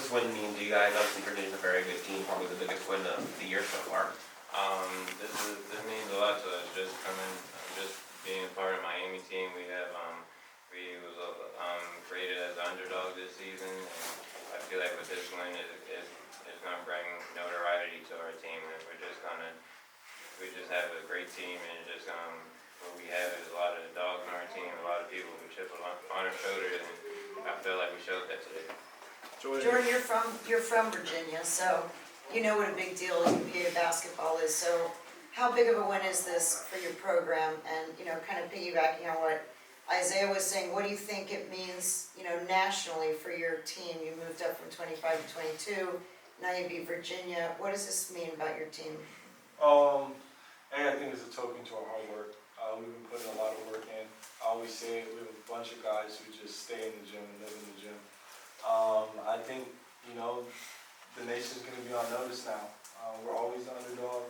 this win mean to you guys? Obviously, Virginia's a very good team, probably the biggest win of the year so far. This means a lot to us. Just being a part of Miami team. We was rated as underdog this season, and I feel like with this win, it's gonna bring notoriety to our team, and we just have a great team, and what we have is a lot of dogs on our team, a lot of people who chip on our shoulders, and I feel like we showed that today. Jordan, you're from Virginia, so you know what a big deal UVA basketball is. So how big of a win is this for your program? And, kind of piggybacking on what Isaiah was saying, what do you think it means, nationally for your team? You moved up from 25 to 22, now you beat Virginia. What does this mean about your team? I think it's a token to our hard work. We've been putting a lot of work in. I always say it, we have a bunch of guys who just stay in the gym and live in the gym. I think, the nation's going to be on notice now. We're always the underdog.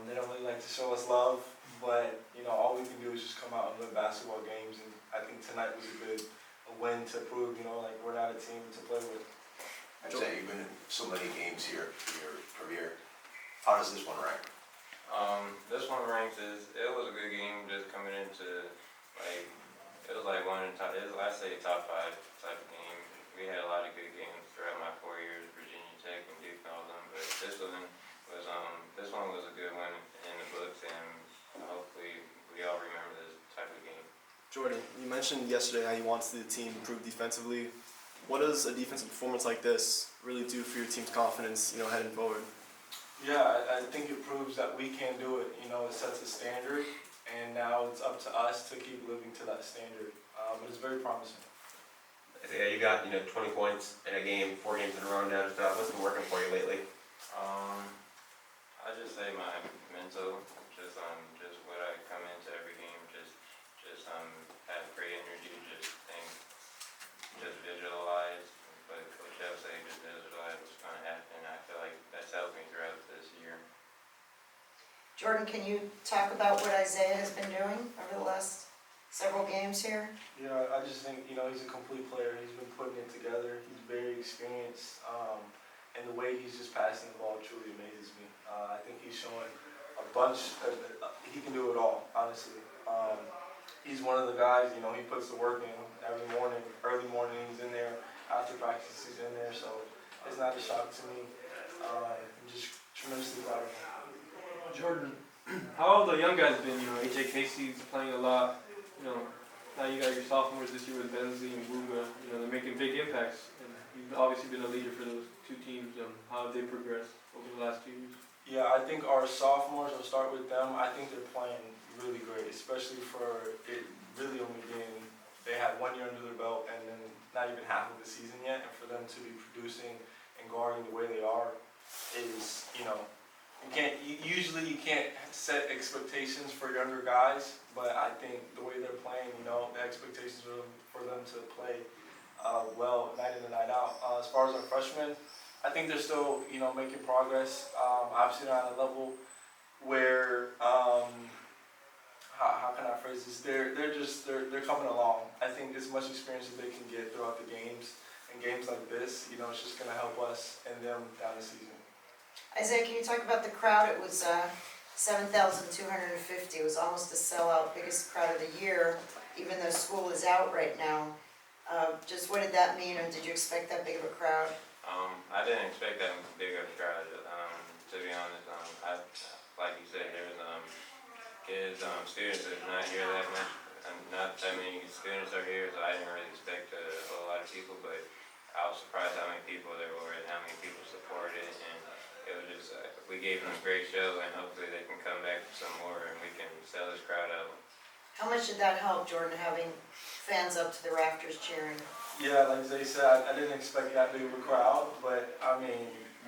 They don't really like to show us love, but, all we can do is just come out and win basketball games. And I think tonight was a win to prove, we're not a team to play with. I'd say you've been in so many games here in your career. How does this one rank? This one ranks it was a good game just coming into it was like I'd say top 5 type of game. We had a lot of good games throughout my 4 years, Virginia Tech and Duke and all them, but this one was a good one in the books, and hopefully we all remember this type of game. Jordan, you mentioned yesterday how you want to see the team improve defensively. What does a defensive performance like this really do for your team's confidence, heading forward? Yeah, I think it proves that we can do it. It sets a standard, and now it's up to us to keep living to that standard. But it's very promising. Yeah, you got 20 points in a game, 4 games in a row now. What's been working for you lately? I just say my mental, just what I come into every game, have great energy, just think, just visualize. But Coach F say just visualize what's going to happen. I feel like that's helped me throughout this year. Jordan, can you talk about what Isaiah has been doing over the last several games here? I just think, he's a complete player. He's been putting it together. He's very experienced. And the way he's just passing the ball truly amazes me. I think he's showing a bunch. He can do it all, honestly. He's one of the guys, he puts the work in every morning. Early morning, he's in there. After practice, he's in there. So it's not a shock to me. I'm just tremendously proud of him. Jordan, how have the young guys been? AJ Casey's playing a lot. Now you got your sophomores this year with Benzie and Booga. They're making big impacts. And you've obviously been a leader for those 2 teams. How have they progressed over the last 2 years? Yeah, I think our sophomores, I'll start with them, I think they're playing really great, especially for it really only being, they had 1 year under their belt and then not even half of the season yet, and for them to be producing and guarding the way they are is, you can't set expectations for younger guys, but I think the way they're playing, the expectations are for them to play well night in and night out. As far as our freshmen, I think they're still, making progress. Obviously not at a level where, how can I phrase this? They're coming along. I think as much experience as they can get throughout the games, and games like this, it's just going to help us and them down the season. Isaiah, can you talk about the crowd? It was 7,250. It was almost a sellout, biggest crowd of the year, even though school is out right now. Just what did that mean, and did you expect that big of a crowd? I didn't expect that big of a crowd. To be honest, like you said, there's kids, students that are not here that much. Not that many students are here, so I didn't really expect a whole lot of people. But I was surprised how many people there were and how many people supported it. And it was just we gave them a great show, and hopefully they can come back for some more, and we can sell this crowd out. How much did that help, Jordan, having fans up to the rafters cheering? Yeah, like they said, I didn't expect that big of a crowd, but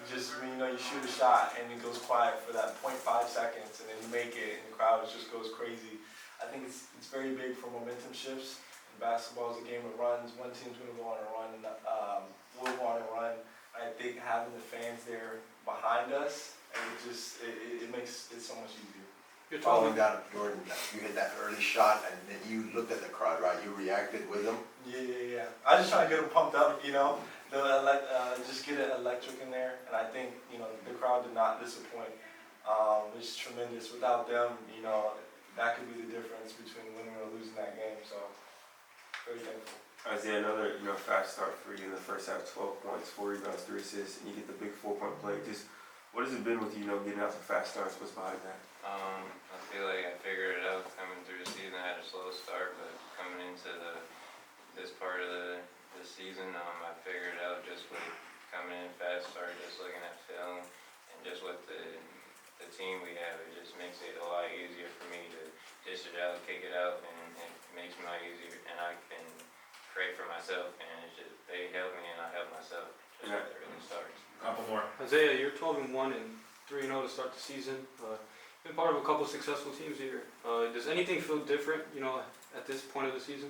you shoot a shot and it goes quiet for that 0.5 seconds, and then you make it, and the crowd just goes crazy. I think it's very big for momentum shifts. And basketball is a game of runs. One team's going to go on a run, and we'll go on a run. I think having the fans there behind us, and it makes it so much easier. Following that, Jordan, you hit that early shot, and then you looked at the crowd, right? You reacted with them. Yeah. I was just trying to get them pumped up, just get it electric in there, and I think, you know, the crowd did not disappoint. It's tremendous. Without them, you know, that could be the difference between winning or losing that game, so very thankful. Isaiah, another, fast start for you in the first half, 12 points, 4 rebounds, 3 assists, and you get the big 4-point play. Just, what has it been with you, getting out to fast starts? What's behind that? I feel like I figured it out coming through the season. I had a slow start, but coming into this part of the season, I figured it out just with coming in fast start, just looking at film, and just with the team we have, it just makes it a lot easier for me to dish it out, kick it out, and it makes me a lot easier, and I can create for myself, and it's just, they help me and I help myself, just at the early starts. Couple more. Isaiah, you're 12-1 and 3-0 to start the season. Been part of a couple successful teams here. Does anything feel different, at this point of the season?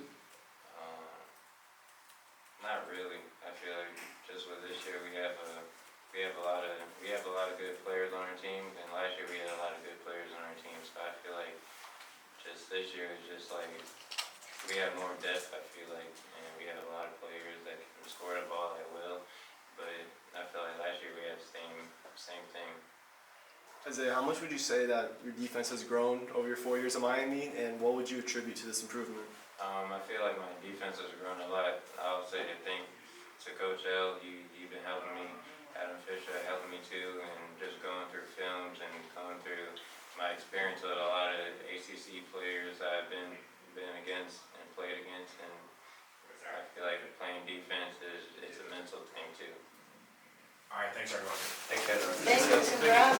Not really. I feel like just with this year, we have a lot of good players on our team, and last year we had a lot of good players on our team. So I feel like just this year is just like we have more depth. I feel like, and we have a lot of players that can score the ball at will. But I feel like last year we had the same thing. Isaiah, how much would you say that your defense has grown over your 4 years at Miami, and what would you attribute to this improvement? I feel like my defense has grown a lot. I'll say I think to Coach L, you've been helping me. Adam Fisher helping me too, and just going through films and going through my experience with a lot of ACC players I've been against and played against, and I feel like playing defense it's a mental thing too. All right, thanks everyone. Thanks, guys. Thank you, congrats.